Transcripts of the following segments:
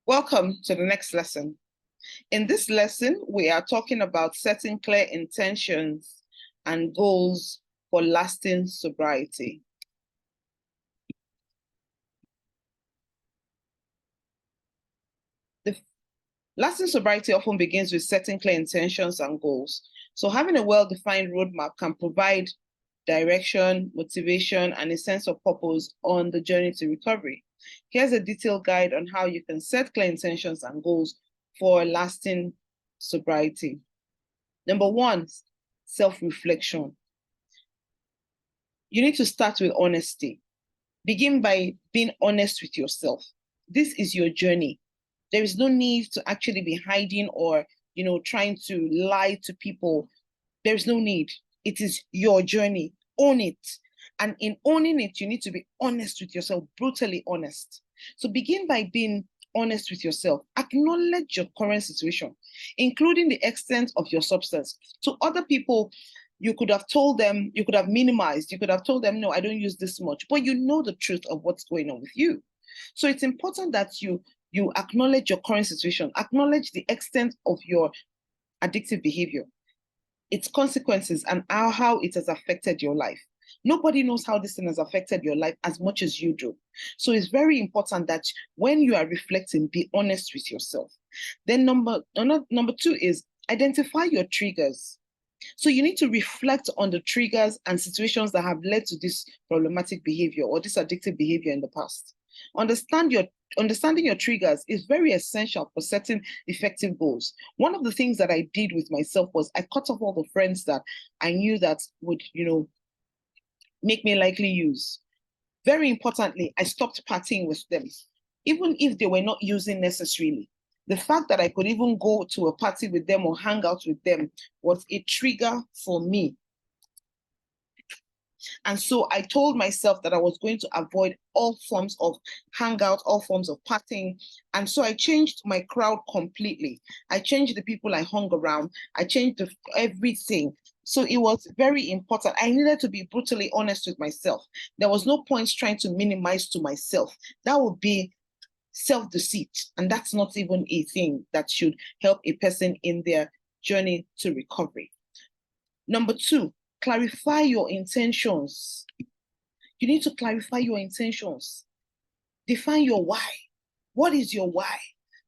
Welcome to the next lesson. In this lesson, we are talking about setting clear intentions and goals for lasting sobriety. The lasting sobriety often begins with setting clear intentions and goals. So having a well-defined roadmap can provide direction, motivation, and a sense of purpose on the journey to recovery. Here's a detailed guide on how you can set clear intentions and goals for lasting sobriety. Number one, self-reflection. You need to start with honesty. Begin by being honest with yourself. This is your journey. There is no need to actually be hiding or, trying to lie to people. There is no need. It is your journey. Own it. And in owning it, you need to be honest with yourself, brutally honest. So begin by being honest with yourself. Acknowledge your current situation, including the extent of your substance. To other people, you could have told them, you could have minimized, you could have told them, no, I don't use this much, but you know the truth of what's going on with you. So it's important that you acknowledge your current situation, acknowledge the extent of your addictive behavior, its consequences, and how it has affected your life. Nobody knows how this thing has affected your life as much as you do. So it's very important that when you are reflecting, be honest with yourself. Then number two is identify your triggers. So you need to reflect on the triggers and situations that have led to this problematic behavior or this addictive behavior in the past. Understanding your triggers is very essential for setting effective goals. One of the things that I did with myself was I cut off all the friends that I knew that would, make me likely use. Very importantly, I stopped partying with them, even if they were not using necessarily. The fact that I could even go to a party with them or hang out with them was a trigger for me. And so I told myself that I was going to avoid all forms of hangout, all forms of partying. And so I changed my crowd completely. I changed the people I hung around. I changed everything. So it was very important. I needed to be brutally honest with myself. There was no point trying to minimize to myself. That would be self-deceit. And that's not even a thing that should help a person in their journey to recovery. Number two, clarify your intentions. You need to clarify your intentions. Define your why. What is your why?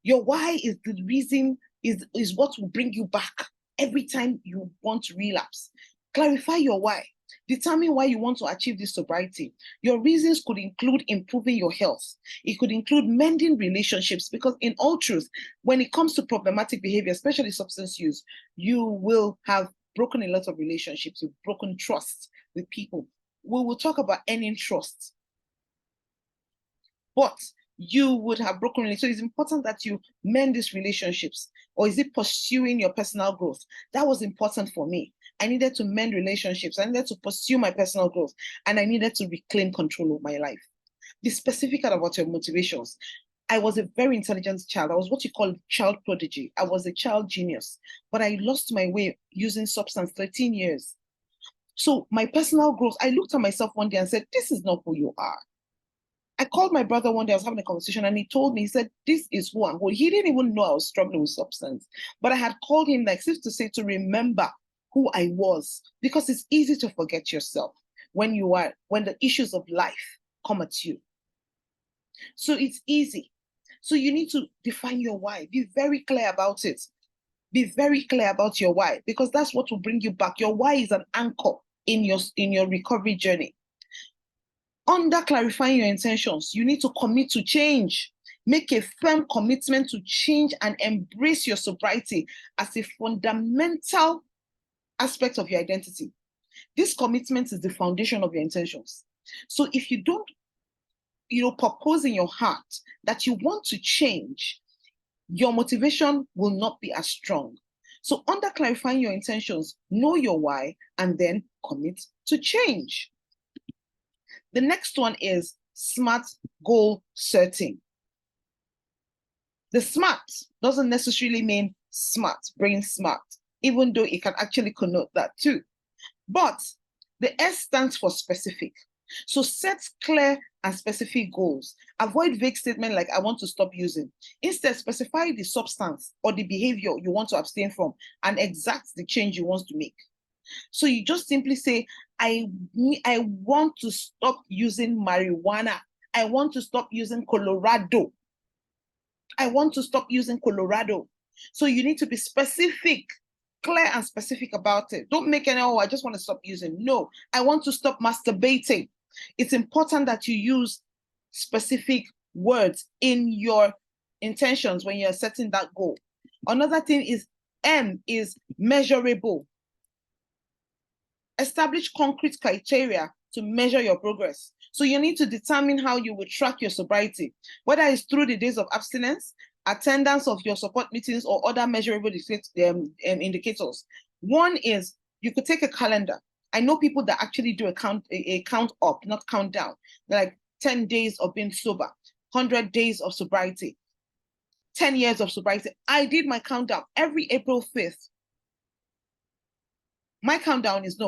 Your why is the reason, is what will bring you back every time you want to relapse. Clarify your why. Determine why you want to achieve this sobriety. Your reasons could include improving your health. It could include mending relationships, because in all truth, when it comes to problematic behavior, especially substance use, you will have broken a lot of relationships. You've broken trust with people. We will talk about earning trust. But you would have broken relationships. So it's important that you mend these relationships. Or is it pursuing your personal growth? That was important for me. I needed to mend relationships. I needed to pursue my personal growth. And I needed to reclaim control of my life. Be specific about your motivations. I was a very intelligent child. I was what you call child prodigy. I was a child genius. But I lost my way using substance 13 years. So my personal growth, I looked at myself one day and said, this is not who you are. I called my brother one day, I was having a conversation, and he told me, he said, this is who I'm going. He didn't even know I was struggling with substance. But I had called him, like, to say, to remember who I was, because it's easy to forget yourself when the issues of life come at you. So it's easy. So you need to define your why. Be very clear about it. Be very clear about your why, because that's what will bring you back. Your why is an anchor in your recovery journey. Under clarifying your intentions, you need to commit to change. Make a firm commitment to change and embrace your sobriety as a fundamental aspect of your identity. This commitment is the foundation of your intentions. So if you don't, propose in your heart that you want to change, your motivation will not be as strong. So under clarifying your intentions, know your why, and then commit to change. The next one is SMART goal setting. The SMART doesn't necessarily mean smart, brain smart, even though it can actually connote that too. But the S stands for specific. So set clear and specific goals. Avoid vague statements like I want to stop using. Instead, specify the substance or the behavior you want to abstain from and exact the change you want to make. So you just simply say, I want to stop using marijuana. I want to stop using Colorado. I want to stop using Colorado. So you need to be specific, clear and specific about it. Don't make any, oh, I just want to stop using. No, I want to stop masturbating. It's important that you use specific words in your intentions when you're setting that goal. Another thing is M is measurable. Establish concrete criteria to measure your progress. So you need to determine how you will track your sobriety, whether it's through the days of abstinence, attendance of your support meetings, or other measurable indicators. One is you could take a calendar. I know people that actually do a count up, not count down, like 10 days of being sober, 100 days of sobriety, 10 years of sobriety. I did my countdown every April 5th. My countdown is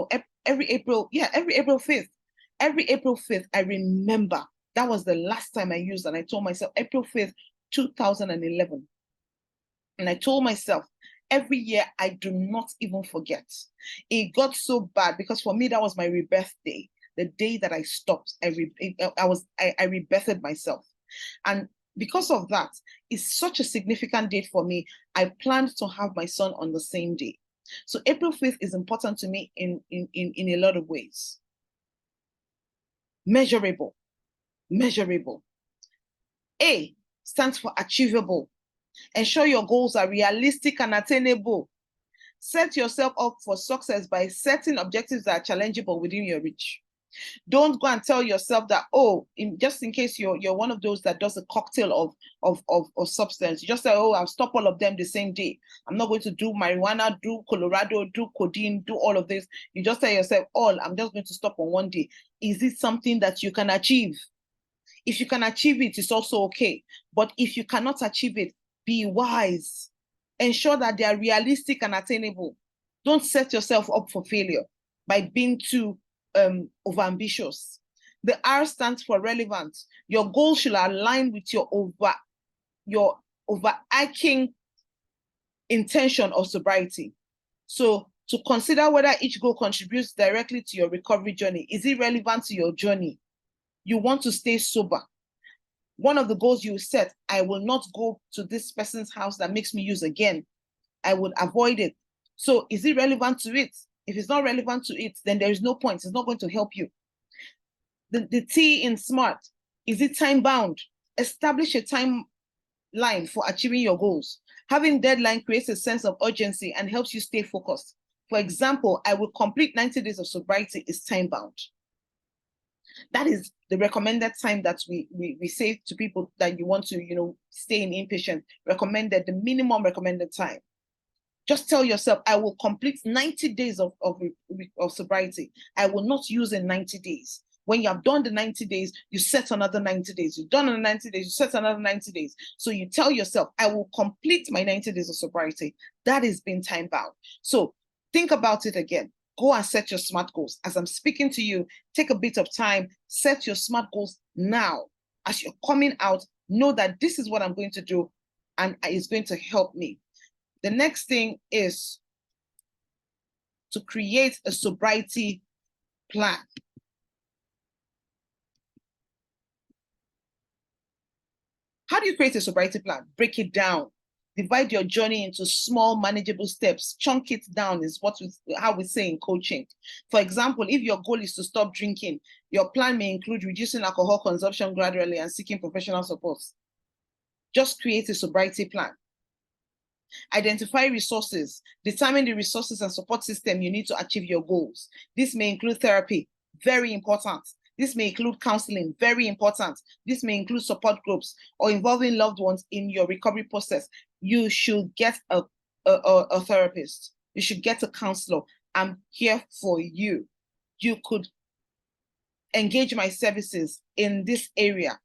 every April 5th. Every April 5th, I remember that was the last time I used, and I told myself April 5th, 2011. And I told myself every year I do not even forget. It got so bad because for me, that was my rebirth day. The day that I stopped, I rebirthed myself. And because of that, it's such a significant date for me. I planned to have my son on the same day. So April 5th is important to me in a lot of ways. Measurable. Measurable. A stands for achievable. Ensure your goals are realistic and attainable. Set yourself up for success by setting objectives that are challengeable within your reach. Don't go and tell yourself that, oh, just in case you're one of those that does a cocktail of substance, you just say, oh, I'll stop all of them the same day. I'm not going to do marijuana, do Colorado, do codeine, do all of this. You just tell yourself, I'm just going to stop on one day. Is it something that you can achieve? If you can achieve it, it's also okay. But if you cannot achieve it, be wise. Ensure that they are realistic and attainable. Don't set yourself up for failure by being too overambitious. The R stands for relevant. Your goal should align with your overarching intention of sobriety. So to consider whether each goal contributes directly to your recovery journey. Is it relevant to your journey? You want to stay sober. One of the goals you set, I will not go to this person's house that makes me use again. I would avoid it. So is it relevant to it? If it's not relevant to it, then there is no point. It's not going to help you. The T in SMART, is it time bound? Establish a timeline for achieving your goals. Having deadline creates a sense of urgency and helps you stay focused. For example, I will complete 90 days of sobriety is time bound. That is the recommended time that we say to people that you want to, stay in inpatient. Recommended, the minimum recommended time. Just tell yourself, I will complete 90 days of sobriety. I will not use in 90 days. When you have done the 90 days, you set another 90 days. You've done the 90 days, you set another 90 days. So you tell yourself, I will complete my 90 days of sobriety. That is being time bound. So think about it again. Go and set your SMART goals. As I'm speaking to you, take a bit of time, set your SMART goals now. As you're coming out, know that this is what I'm going to do, and it's going to help me. The next thing is to create a sobriety plan. How do you create a sobriety plan? Break it down. Divide your journey into small, manageable steps. Chunk it down is how we say in coaching. For example, if your goal is to stop drinking, your plan may include reducing alcohol consumption gradually and seeking professional support. Just create a sobriety plan. Identify resources. Determine the resources and support system you need to achieve your goals. This may include therapy, very important. This may include counseling, very important. This may include support groups or involving loved ones in your recovery process. You should get a therapist. You should get a counselor. I'm here for you. You could engage my services in this area.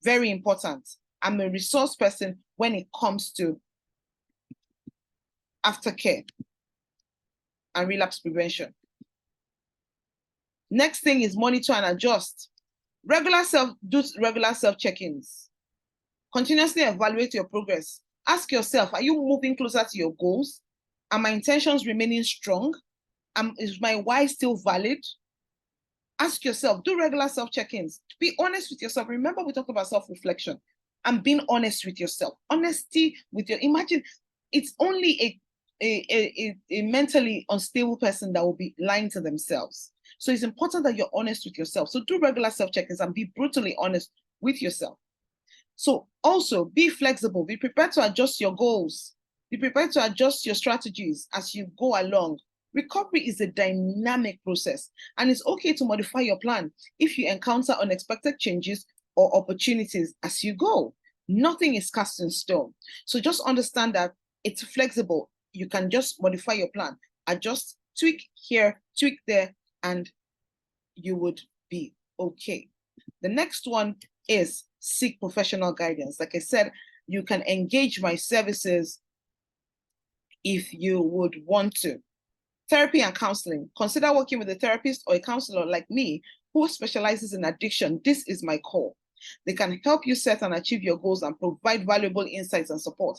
Very important. I'm a resource person when it comes to aftercare and relapse prevention. Next thing is monitor and adjust. Do regular self-check-ins. Continuously evaluate your progress. Ask yourself, are you moving closer to your goals? Are my intentions remaining strong? Is my why still valid? Ask yourself, do regular self-check-ins. Be honest with yourself. Remember, we talked about self-reflection and being honest with yourself. Honesty with imagine it's only a mentally unstable person that will be lying to themselves. So it's important that you're honest with yourself. So do regular self-check-ins and be brutally honest with yourself. So also be flexible, be prepared to adjust your goals, be prepared to adjust your strategies as you go along. Recovery is a dynamic process, and it's okay to modify your plan if you encounter unexpected changes or opportunities as you go. Nothing is cast in stone. So just understand that it's flexible. You can just modify your plan, adjust, tweak here, tweak there, and you would be okay. The next one is seek professional guidance. Like I said, you can engage my services if you would want to. Therapy and counseling. Consider working with a therapist or a counselor like me who specializes in addiction. This is my call. They can help you set and achieve your goals and provide valuable insights and support.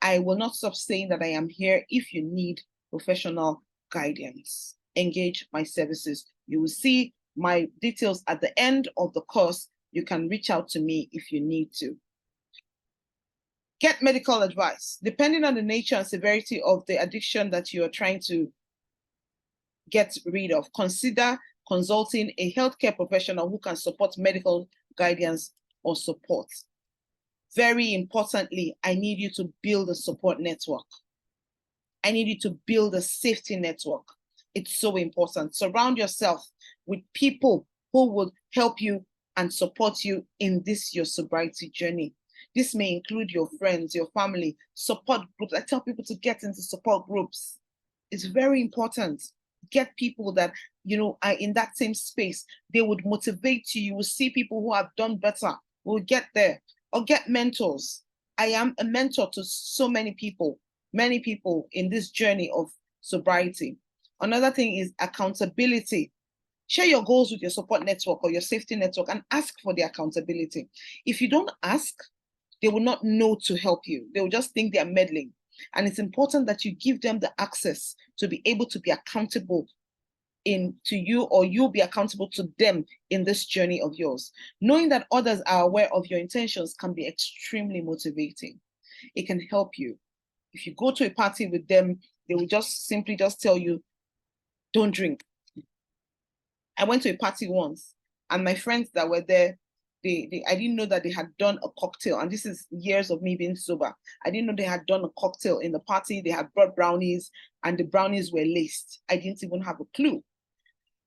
I will not stop saying that I am here if you need professional guidance. Engage my services. You will see my details at the end of the course. You can reach out to me if you need to. Get medical advice. Depending on the nature and severity of the addiction that you are trying to get rid of, consider consulting a healthcare professional who can support medical guidance or support. Very importantly, I need you to build a support network. I need you to build a safety network. It's so important. Surround yourself with people who will help you and support you in this, your sobriety journey. This may include your friends, your family, support groups. I tell people to get into support groups. It's very important. Get people that, are in that same space. They would motivate you. You will see people who have done better, who will get there. Or get mentors. I am a mentor to so many people in this journey of sobriety. Another thing is accountability. Share your goals with your support network or your safety network and ask for the accountability. If you don't ask, they will not know to help you. They will just think they are meddling. And it's important that you give them the access to be able to be accountable to you, or you'll be accountable to them in this journey of yours. Knowing that others are aware of your intentions can be extremely motivating. It can help you. If you go to a party with them, they will just simply tell you, don't drink. I went to a party once and my friends that were there, I didn't know that they had done a cocktail, and this is years of me being sober. I didn't know they had done a cocktail in the party. They had brought brownies and the brownies were laced. I didn't even have a clue.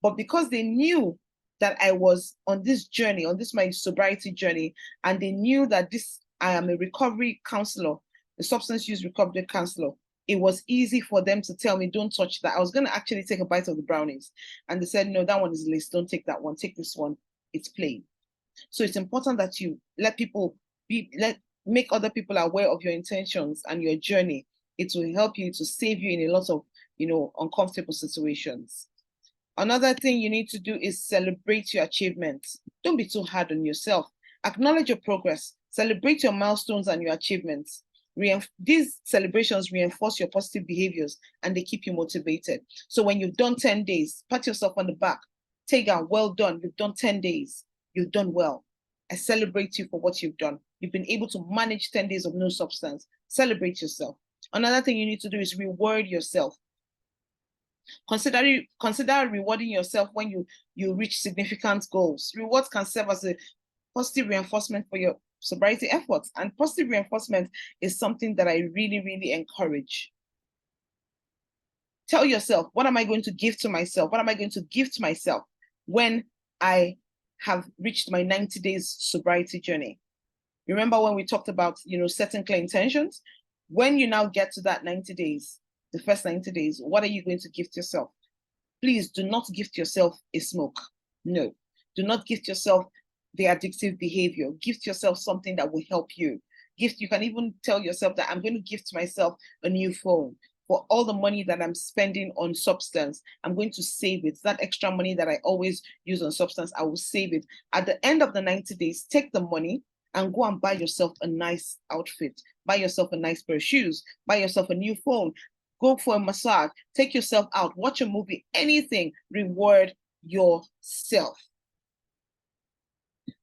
But because they knew that I was on this journey, my sobriety journey, and they knew that I am a recovery counselor, a substance use recovery counselor, it was easy for them to tell me, don't touch that. I was going to actually take a bite of the brownies. And they said, no, that one is laced. Don't take that one. Take this one. It's plain. So it's important that you make other people aware of your intentions and your journey. It will help you to save you in a lot of, uncomfortable situations. Another thing you need to do is celebrate your achievements. Don't be too hard on yourself. Acknowledge your progress. Celebrate your milestones and your achievements. These celebrations reinforce your positive behaviors and they keep you motivated. So when you've done 10 days, pat yourself on the back. Tegan, well done. You've done 10 days. You've done well. I celebrate you for what you've done. You've been able to manage 10 days of no substance. Celebrate yourself. Another thing you need to do is reward yourself. Consider rewarding yourself when you reach significant goals. Rewards can serve as a positive reinforcement for your sobriety efforts, and positive reinforcement is something that I really, really encourage. Tell yourself, what am I going to give to myself? What am I going to give to myself when I have reached my 90 days sobriety journey? Remember when we talked about, setting clear intentions? When you now get to that 90 days, the first 90 days, what are you going to gift yourself? Please do not gift yourself a smoke. No, do not gift yourself the addictive behavior. Gift yourself something that will help you. You can even tell yourself that I'm going to gift myself a new phone. for all the money that I'm spending on substance. I'm going to save it. That extra money that I always use on substance, I will save it. At the end of the 90 days, take the money and go and buy yourself a nice outfit, buy yourself a nice pair of shoes, buy yourself a new phone, go for a massage, take yourself out, watch a movie, anything, reward yourself.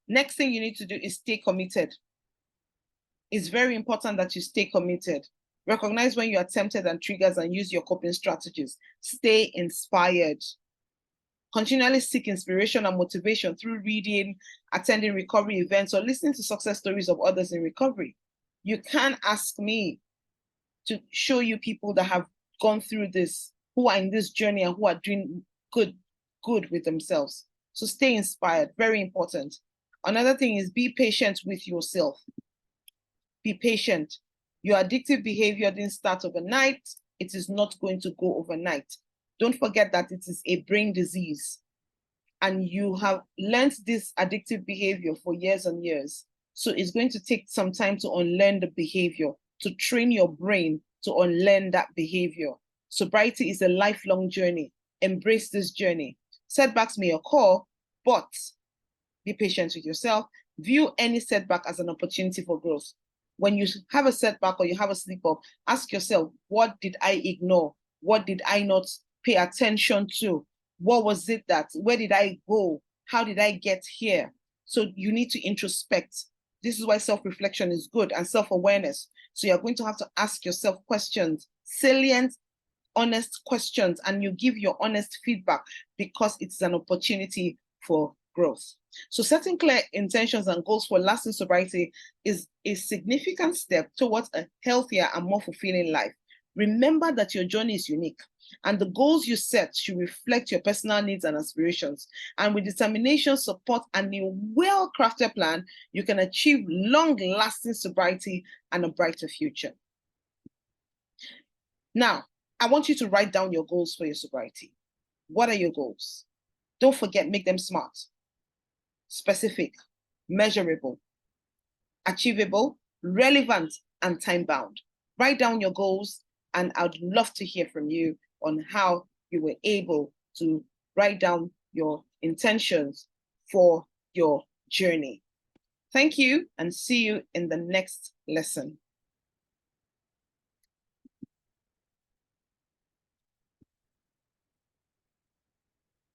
Next thing you need to do is stay committed. It's very important that you stay committed. Recognize when you are tempted and triggers and use your coping strategies. Stay inspired. Continually seek inspiration and motivation through reading, attending recovery events, or listening to success stories of others in recovery. You can ask me to show you people that have gone through this, who are in this journey and who are doing good with themselves. So stay inspired, very important. Another thing is be patient with yourself. Be patient. Your addictive behavior didn't start overnight. It is not going to go overnight. Don't forget that it is a brain disease and you have learned this addictive behavior for years and years. So it's going to take some time to unlearn the behavior, to train your brain to unlearn that behavior. Sobriety is a lifelong journey. Embrace this journey. Setbacks may occur, but be patient with yourself. View any setback as an opportunity for growth. When you have a setback or you have a slip up, ask yourself, what did I ignore? What did I not pay attention to? What was it where did I go? How did I get here? So you need to introspect. This is why self-reflection is good, and self-awareness. So you're going to have to ask yourself questions, salient, honest questions, and you give your honest feedback because it's an opportunity for growth. So setting clear intentions and goals for lasting sobriety is a significant step towards a healthier and more fulfilling life. Remember that your journey is unique and the goals you set should reflect your personal needs and aspirations. And with determination, support, and a well-crafted plan, you can achieve long-lasting sobriety and a brighter future. Now, I want you to write down your goals for your sobriety. What are your goals? Don't forget, make them SMART. Specific, measurable, achievable, relevant, and time-bound. Write down your goals, and I'd love to hear from you on how you were able to write down your intentions for your journey. Thank you, and see you in the next lesson.